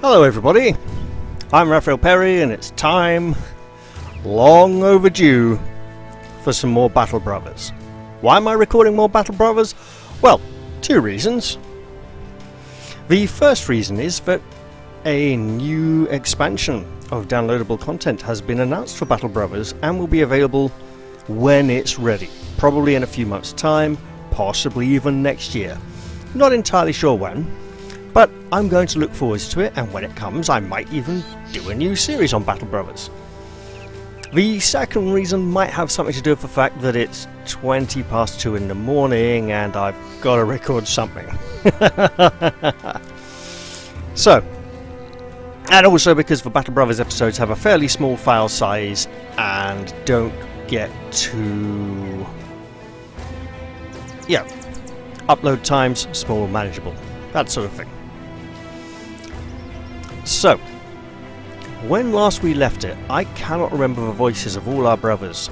Hello everybody, I'm Raphael Perry and it's time, long overdue, for some more Battle Brothers. Why am I recording more Battle Brothers? Well, two reasons. The first reason is that a new expansion of downloadable content has been announced for Battle Brothers and will be available when it's ready. Probably in a few months' time, possibly even next year. Not entirely sure when. But I'm going to look forward to it, and when it comes I might even do a new series on Battle Brothers. The second reason might have something to do with the fact that it's 20 past 2 in the morning and I've got to record something. So, and also because the Battle Brothers episodes have a fairly small file size and don't get to... upload times, small, manageable, that sort of thing. So, when last we left it, I cannot remember the voices of all our brothers.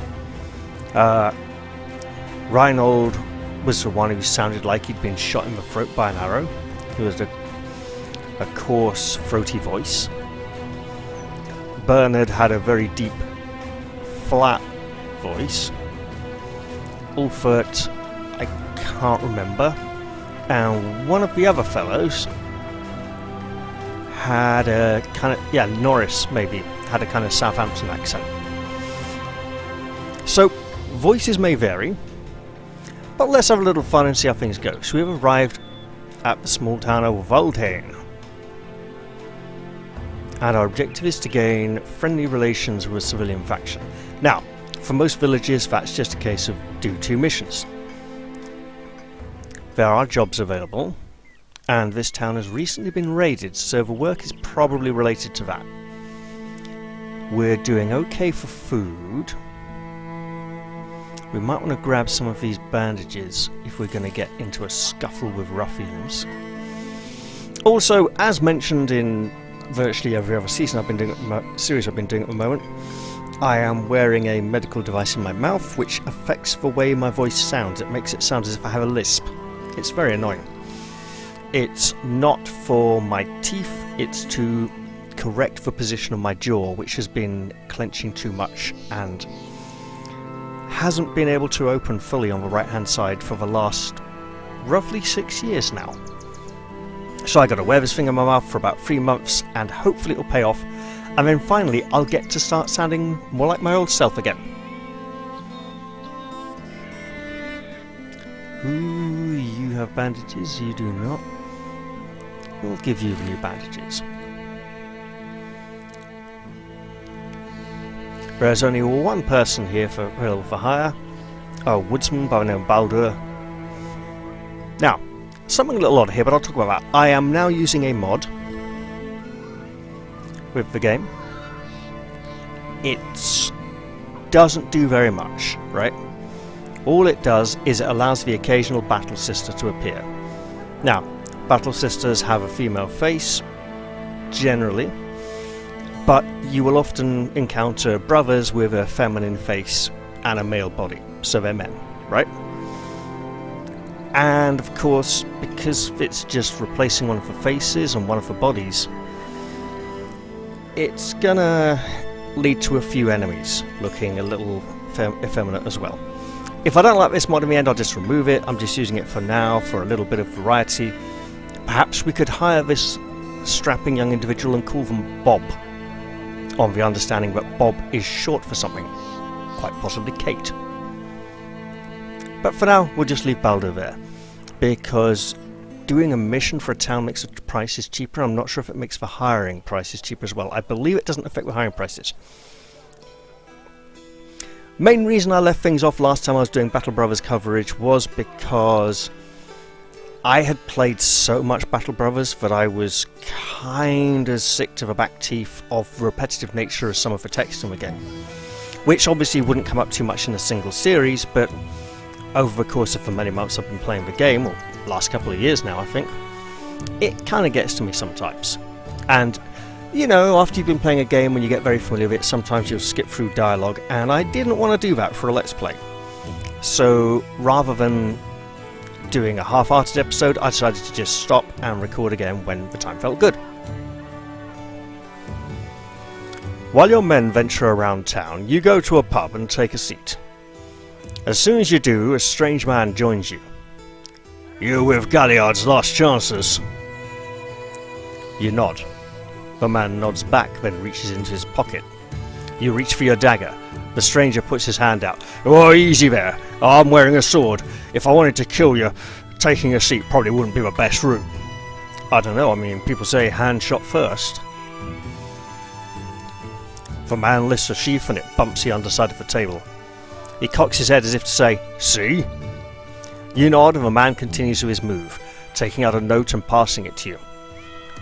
Reinhold was the one who sounded like he'd been shot in the throat by an arrow. He was a coarse, throaty voice. Bernard had a very deep, flat voice. Ulfert, I can't remember. And one of the other fellows had a kind of, Norris maybe, had a kind of Southampton accent. So, voices may vary, but let's have a little fun and see how things go. So we've arrived at the small town of Waldhain. And our objective is to gain friendly relations with a civilian faction. Now, for most villages that's just a case of do 2 missions. There are jobs available, and this town has recently been raided, so the work is probably related to that. We're doing okay for food. We might want to grab some of these bandages if we're going to get into a scuffle with ruffians. Also, as mentioned in virtually every other series I've been doing at the moment, I am wearing a medical device in my mouth which affects the way my voice sounds. It makes it sound as if I have a lisp. It's very annoying. It's not for my teeth, it's to correct the position of my jaw, which has been clenching too much and hasn't been able to open fully on the right hand side for the last roughly 6 years now. So I got to wear this thing in my mouth for about 3 months and hopefully it'll pay off, and then finally I'll get to start sounding more like my old self again. Ooh, you have bandages, you do not. We'll give you the new bandages. There's only one person here available for hire. A woodsman by the name of Baldur. Now, something a little odd here, but I'll talk about that. I am now using a mod with the game. It doesn't do very much, right? All it does is it allows the occasional battle sister to appear. Now, battle sisters have a female face, generally, but you will often encounter brothers with a feminine face and a male body, so they're men, right? And of course, because it's just replacing one of the faces and one of the bodies, it's gonna lead to a few enemies looking a little effeminate as well. If I don't like this mod in the end, I'll just remove it. I'm just using it for now for a little bit of variety. Perhaps we could hire this strapping young individual and call them Bob, on the understanding that Bob is short for something, quite possibly Kate. But for now, we'll just leave Baldur there, because doing a mission for a town makes the prices cheaper. I'm not sure if it makes the hiring prices cheaper as well. I believe it doesn't affect the hiring prices. Main reason I left things off last time I was doing Battle Brothers coverage was because I had played so much Battle Brothers that I was kind of sick to the back teeth of the repetitive nature of some of the text in the game, which obviously wouldn't come up too much in a single series, but over the course of the many months I've been playing the game, or last couple of years now I think, it kind of gets to me sometimes. And you know, after you've been playing a game, when you get very familiar with it, sometimes you'll skip through dialogue, and I didn't want to do that for a Let's Play. So rather than doing a half-hearted episode, I decided to just stop and record again when the time felt good. While your men venture around town, you go to a pub and take a seat. As soon as you do, a strange man joins you. You with Galliard's last chances? You nod. The man nods back, then reaches into his pocket. You reach for your dagger. The stranger puts his hand out. Oh, easy there. I'm wearing a sword. If I wanted to kill you, taking a seat probably wouldn't be the best route. I don't know, I mean, people say hand shot first. The man lifts a sheath and it bumps the underside of the table. He cocks his head as if to say, see? You nod and the man continues with his move, taking out a note and passing it to you.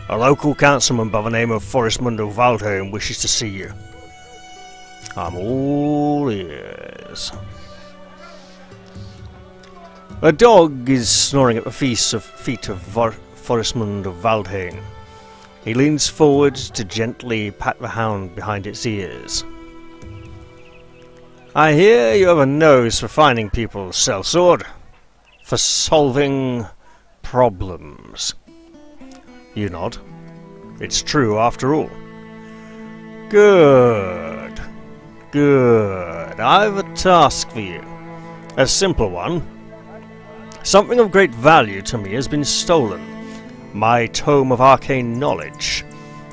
A local councilman by the name of Forestmundo Waldheim wishes to see you. I'm all ears. A dog is snoring at the feet of Forestmundo Waldheim. He leans forward to gently pat the hound behind its ears. I hear you have a nose for finding people, sellsword. For solving problems. You nod. It's true after all. Good. Good. I've a task for you. A simple one. Something of great value to me has been stolen. My Tome of Arcane Knowledge.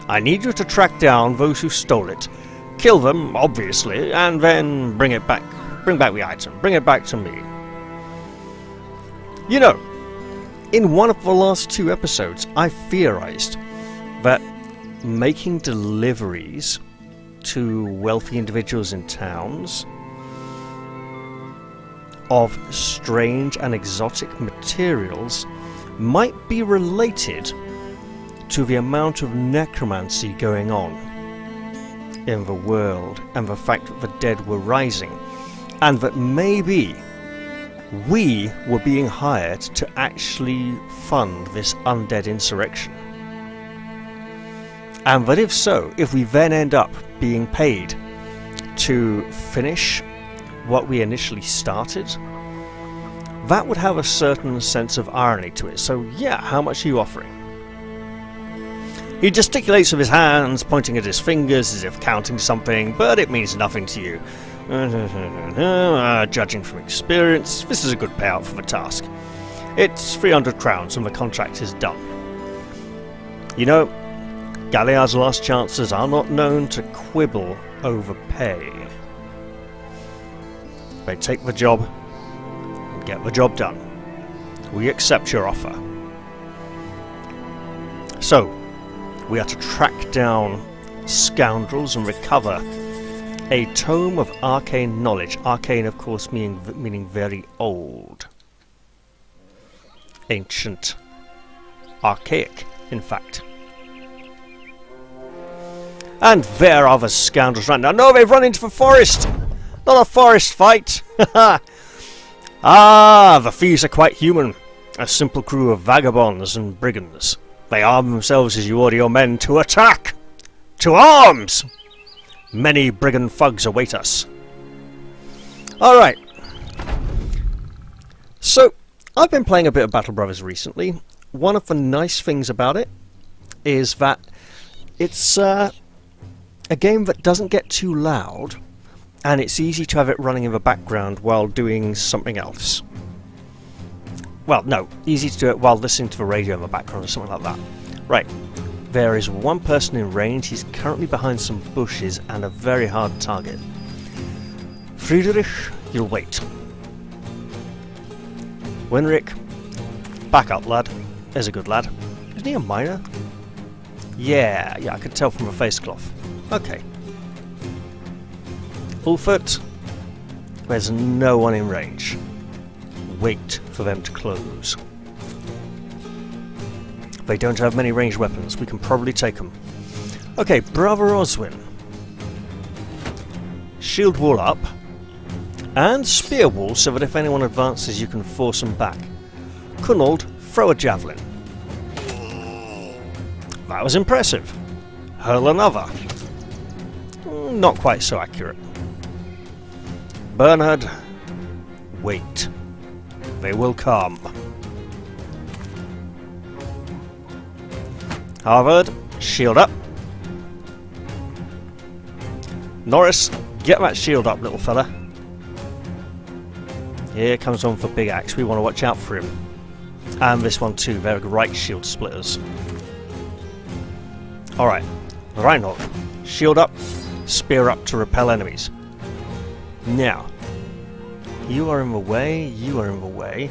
I need you to track down those who stole it. Kill them, obviously, and then bring it back. Bring back the item. Bring it back to me. You know, in one of the last 2 episodes, I theorized that making deliveries to wealthy individuals in towns of strange and exotic materials might be related to the amount of necromancy going on in the world and the fact that the dead were rising, and that maybe we were being hired to actually fund this undead insurrection. And that if so, if we then end up being paid to finish what we initially started, that would have a certain sense of irony to it. So yeah, how much are you offering? He gesticulates with his hands, pointing at his fingers as if counting something, but it means nothing to you. Judging from experience, this is a good payout for the task. It's 300 crowns and the contract is done. You know, Galliard's last chances are not known to quibble over pay. They take the job and get the job done. We accept your offer. So, we are to track down scoundrels and recover a Tome of Arcane Knowledge. Arcane, of course, meaning very old. Ancient. Archaic, in fact. And there are the scoundrels right now. No, they've run into the forest! Not a forest fight! Ah, the thieves are quite human. A simple crew of vagabonds and brigands. They arm themselves as you order your men to attack! To arms! Many brigand thugs await us. Alright. So, I've been playing a bit of Battle Brothers recently. One of the nice things about it is that it's a game that doesn't get too loud, and it's easy to have it running in the background while doing something else. Well, no, easy to do it while listening to the radio in the background or something like that. Right. There is one person in range. He's currently behind some bushes and a very hard target. Friedrich, you'll wait. Winrick, back up, lad. There's a good lad. Isn't he a miner? Yeah, I could tell from the face cloth. Okay. Ulfert, there's no one in range. Wait for them to close. They don't have many ranged weapons. We can probably take them. Okay, Brother Oswin. Shield wall up. And spear wall so that if anyone advances you can force them back. Kunald, throw a javelin. That was impressive. Hurl another. Not quite so accurate. Bernhard, wait. They will come. Harvard, shield up. Norris, get that shield up, little fella. Here comes one for Big Axe. We want to watch out for him. And this one too. They're right shield splitters. Alright. Reinhold. Shield up. Spear up to repel enemies. Now. You are in the way. You are in the way.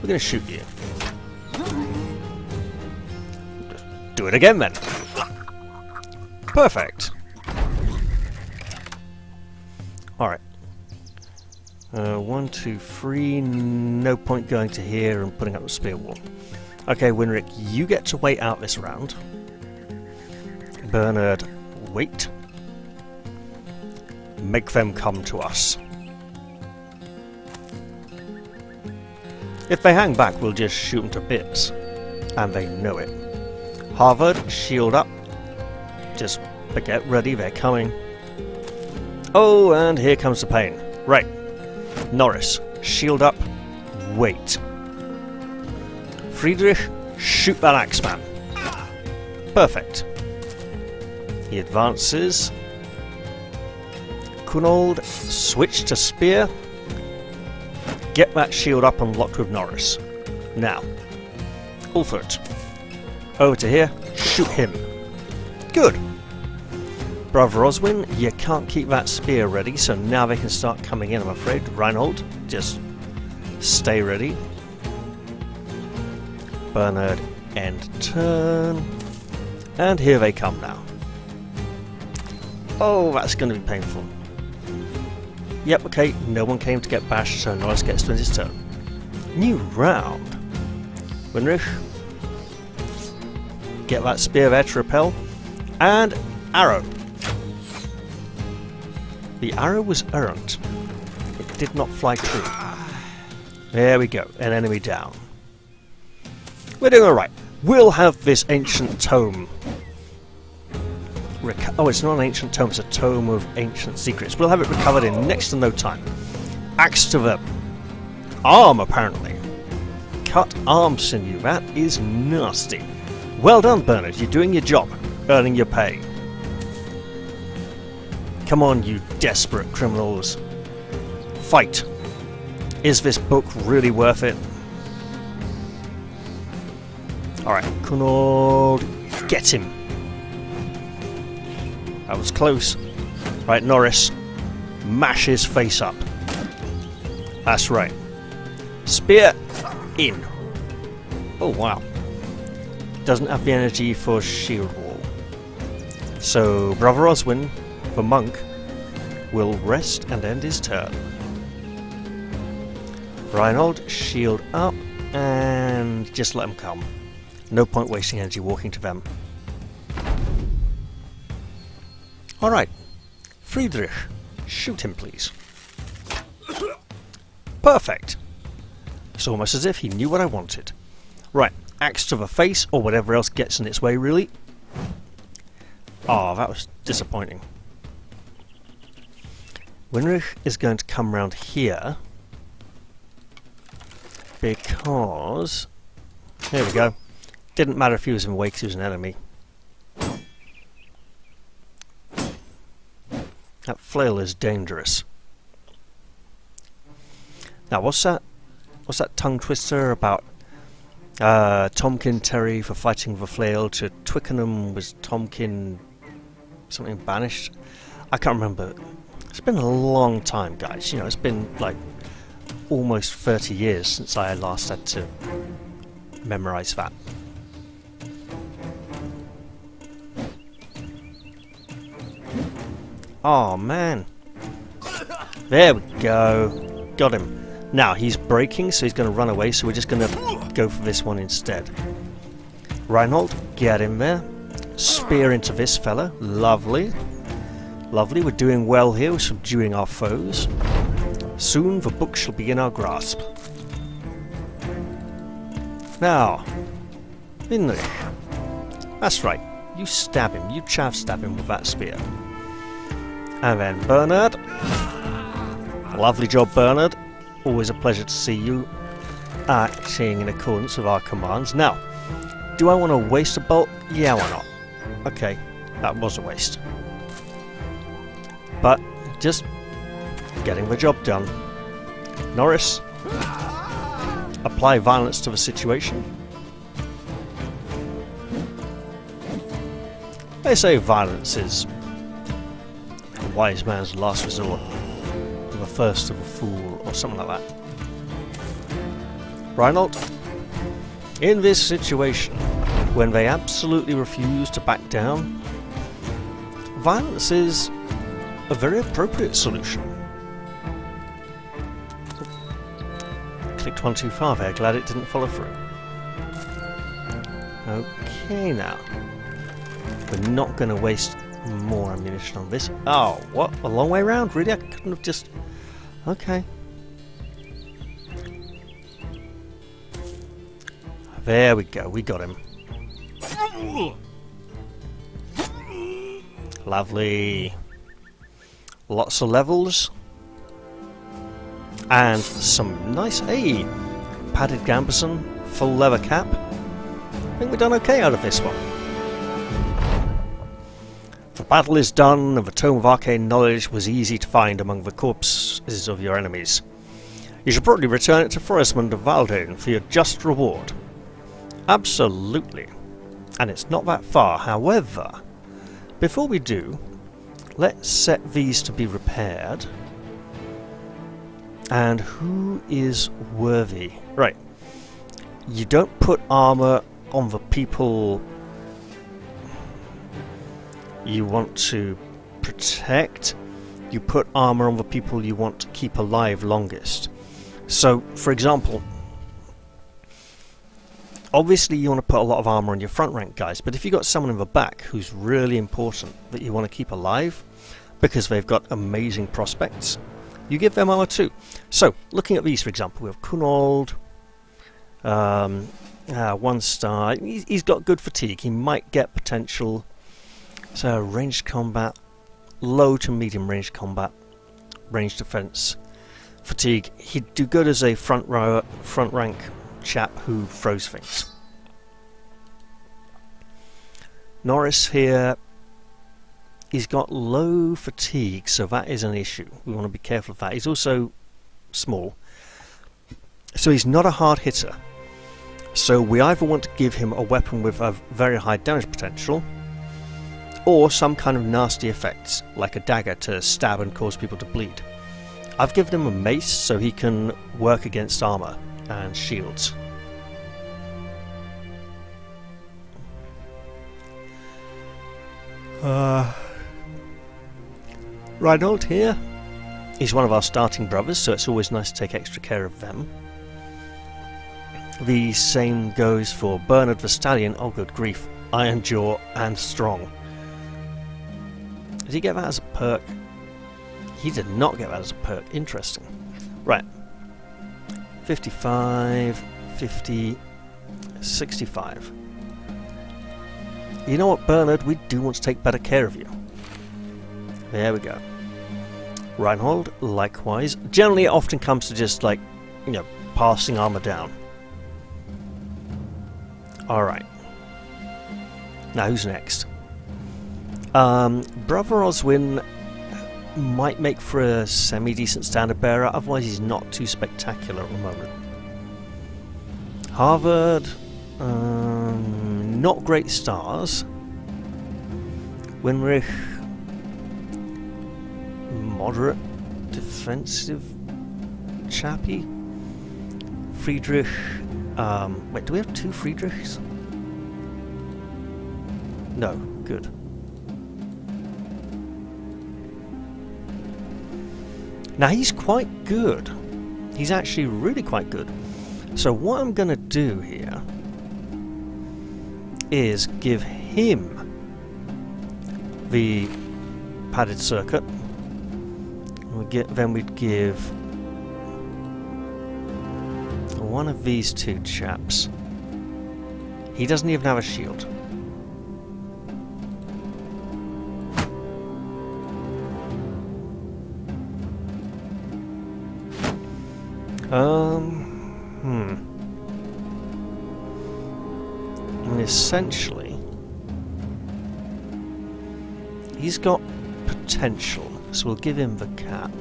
We're going to shoot you. Do it again then. Perfect. Alright. 1, 2, 3. No point going to here and putting up the spear wall. Okay, Winrick, you get to wait out this round. Bernard, wait. Make them come to us. If they hang back, we'll just shoot them to bits. And they know it. Harvard, shield up. Just get ready, they're coming. Oh, and here comes the pain. Right. Norris, shield up. Wait. Friedrich, shoot that axeman. Perfect. He advances. Kunold, switch to spear. Get that shield up and locked with Norris. Now. Ulfert. Over to here. Shoot him. Good. Brother Oswin, you can't keep that spear ready, so now they can start coming in, I'm afraid. Reinhold, just stay ready. Bernard, end turn. And here they come now. Oh, that's going to be painful. Yep, okay, no one came to get bashed, so Norris gets to his turn. New round. Winrich. Get that spear there to repel. And arrow. The arrow was errant. It did not fly true. There we go, an enemy down. We're doing alright. We'll have this ancient tome. Oh, it's not an ancient tome, it's a tome of ancient secrets. We'll have it recovered in next to no time. Axe to the arm, apparently. Cut arm sinew, that is nasty. Well done, Bernard, you're doing your job, earning your pay. Come on, you desperate criminals. Fight. Is this book really worth it? Alright, Kunold, get him. That was close. Right, Norris, mash his face up. That's right. Spear in. Oh, wow. Doesn't have the energy for shield wall. So, Brother Oswin, the monk, will rest and end his turn. Reinhold, shield up, and just let them come. No point wasting energy walking to them. Alright. Friedrich, shoot him please. Perfect! It's almost as if he knew what I wanted. Right, axe to the face, or whatever else gets in its way really. Oh, that was disappointing. Winrich is going to come round here because... Here we go. Didn't matter if he was in the way because he was an enemy. That flail is dangerous. Now, what's that tongue twister about Tomkin Terry for fighting the flail to Twickenham was Tomkin something banished? I can't remember. It's been a long time, guys. You know, it's been like almost 30 years since I last had to memorize that. Oh man. There we go. Got him. Now he's breaking, so he's going to run away, so we're just going to go for this one instead. Reinhold, get in there. Spear into this fella. Lovely. Lovely, we're doing well here, we're subduing our foes. Soon the book shall be in our grasp. Now, Hinrich. That's right, you stab him, you chaff stab him with that spear. And then Bernard. Lovely job, Bernard. Always a pleasure to see you acting in accordance with our commands. Now, do I want to waste a bolt? Yeah, why not? Okay, that was a waste. but just getting the job done. Norris, apply violence to the situation. They say violence is a wise man's last resort, the thirst of a fool, or something like that. Reinhold, in this situation, when they absolutely refuse to back down, violence is a very appropriate solution. Clicked one too far there, glad it didn't follow through. Okay now. We're not going to waste more ammunition on this. Oh, what? A long way around? Really? I couldn't have just... Okay. There we go, we got him. Lovely. Lots of levels. And some nice... Hey! Padded gambeson, full leather cap. I think we've done okay out of this one. The battle is done, and the Tome of Arcane Knowledge was easy to find among the corpses of your enemies. You should probably return it to Forestmund of Valdane for your just reward. Absolutely. And it's not that far. However, before we do, let's set these to be repaired. And who is worthy? Right. You don't put armor on the people you want to protect. You put armor on the people you want to keep alive longest. So, for example, obviously you want to put a lot of armor on your front rank guys, but if you've got someone in the back who's really important that you want to keep alive because they've got amazing prospects, you give them armor too. So, looking at these, for example, we have Kunold, 1 star. He's got good fatigue. He might get potential. So, ranged combat, low to medium range combat, range defense, fatigue. He'd do good as a front rank chap who throws things. Norris here, he's got low fatigue, so that is an issue. We want to be careful of that. He's also small, so he's not a hard hitter. So we either want to give him a weapon with a very high damage potential, or some kind of nasty effects, like a dagger to stab and cause people to bleed. I've given him a mace so he can work against armor and shields. Reinhold here. He's one of our starting brothers, so it's always nice to take extra care of them. The same goes for Bernard the Stallion. Oh good grief, Iron Jaw and Strong. Did he get that as a perk? He did not get that as a perk. Interesting. Right. 55, 50, 65. You know what, Bernard? We do want to take better care of you. There we go. Reinhold, likewise. Generally, it often comes to just, like, you know, passing armor down. Alright. Now, who's next? Brother Oswin might make for a semi-decent standard bearer, otherwise he's not too spectacular at the moment. Harvard, not great stars. Winrich, moderate defensive chappy. Friedrich, wait, do we have 2 Friedrichs? No, good. Now he's quite good. He's actually really quite good. So what I'm going to do here is give him the padded circuit. Then we'd give one of these 2 chaps. He doesn't even have a shield. And essentially, he's got potential. so we'll give him the cap.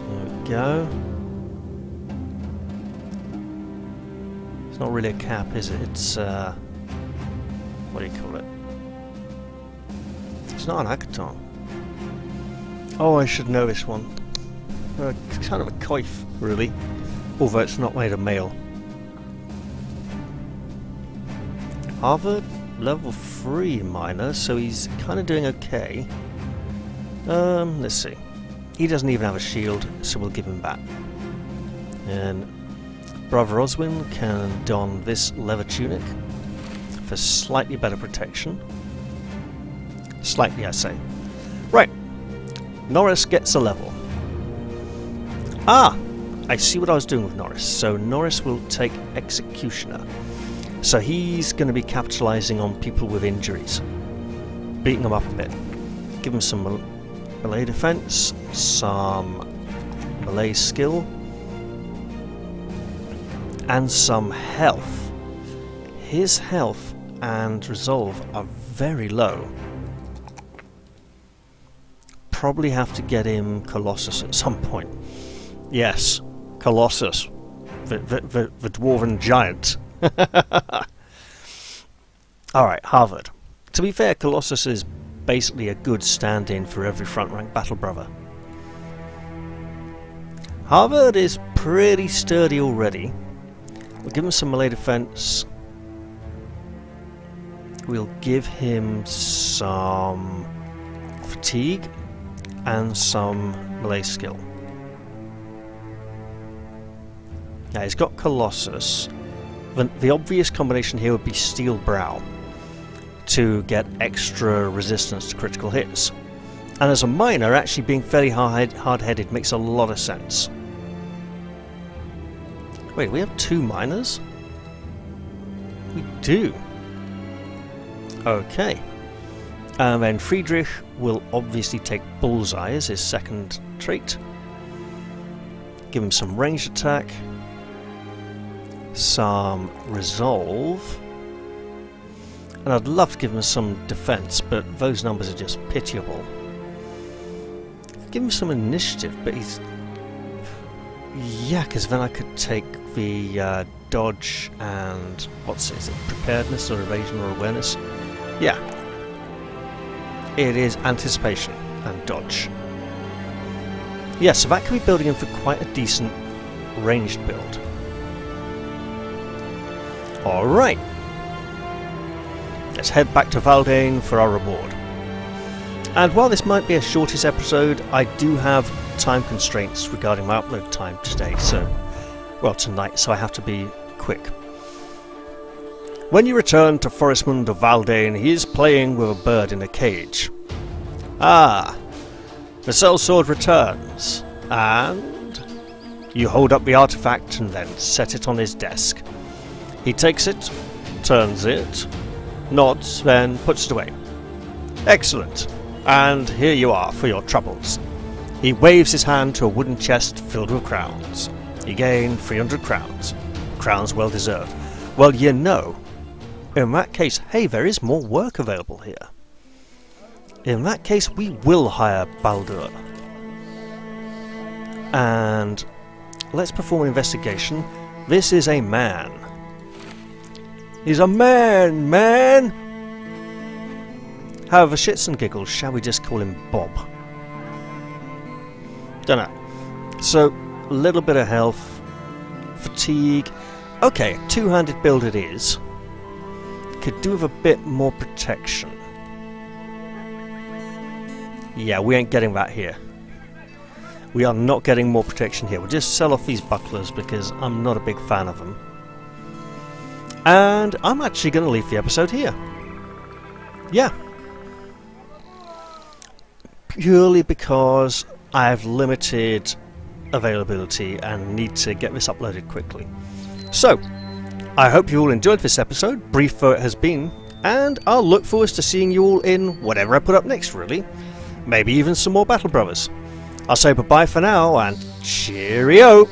There we go. It's not really a cap, is it? It's, what do you call it? It's not an hackathon. Oh, I should know this one. It's kind of a coif, really. Although it's not made of mail. Harvard, level 3 miner, so he's kind of doing okay. Let's see. He doesn't even have a shield, so we'll give him that. And Brother Oswin can don this leather tunic for slightly better protection. Slightly, I say. Right. Norris gets a level. Ah! I see what I was doing with Norris. So Norris will take Executioner. So he's going to be capitalising on people with injuries. Beating them up a bit. Give him some melee defense, some melee skill, and some health. His health and resolve are very low. Probably have to get him Colossus at some point. Yes, Colossus. The dwarven giant. Alright, Harvard. To be fair, Colossus is basically a good stand-in for every front-rank battle brother. Harvard is pretty sturdy already. We'll give him some melee defense. We'll give him some fatigue and some melee skill. Now he's got Colossus. The obvious combination here would be Steel Brow to get extra resistance to critical hits. And as a miner, actually being fairly hard-headed makes a lot of sense. Wait, we have 2 miners? We do. Okay. And then Friedrich will obviously take Bullseye as his second trait. Give him some ranged attack. Some resolve. And I'd love to give him some defense, but those numbers are just pitiable. Give him some initiative, but he's... Yeah, because then I could take the dodge and... What's it? Is it preparedness or evasion or awareness? Yeah. It is anticipation and dodge. Yeah, so that could be building him for quite a decent ranged build. Alright. Let's head back to Valdane for our reward. And while this might be a shortest episode, I do have time constraints regarding my upload time today, tonight, so I have to be quick. When you return to Forestmund of Valdane, he is playing with a bird in a cage. Ah, the sellsword returns, and you hold up the artifact and then set it on his desk. He takes it, turns it, nods, then puts it away. Excellent. And here you are for your troubles. He waves his hand to a wooden chest filled with crowns. You gain 300 crowns. Crowns well deserved. Well, you know, in that case, hey, there is more work available here. In that case, we will hire Baldur. And let's perform an investigation. This is a man. He's a man! However, shits and giggles, shall we just call him Bob? Dunno. So, a little bit of health, fatigue. Okay, two-handed build it is. Could do with a bit more protection. Yeah, we ain't getting that here. We are not getting more protection here. We'll just sell off these bucklers because I'm not a big fan of them. And I'm actually going to leave the episode here. Yeah. Purely because I have limited availability and need to get this uploaded quickly. So, I hope you all enjoyed this episode, brief though it has been, and I'll look forward to seeing you all in whatever I put up next, really. Maybe even some more Battle Brothers. I'll say bye-bye for now, and cheerio!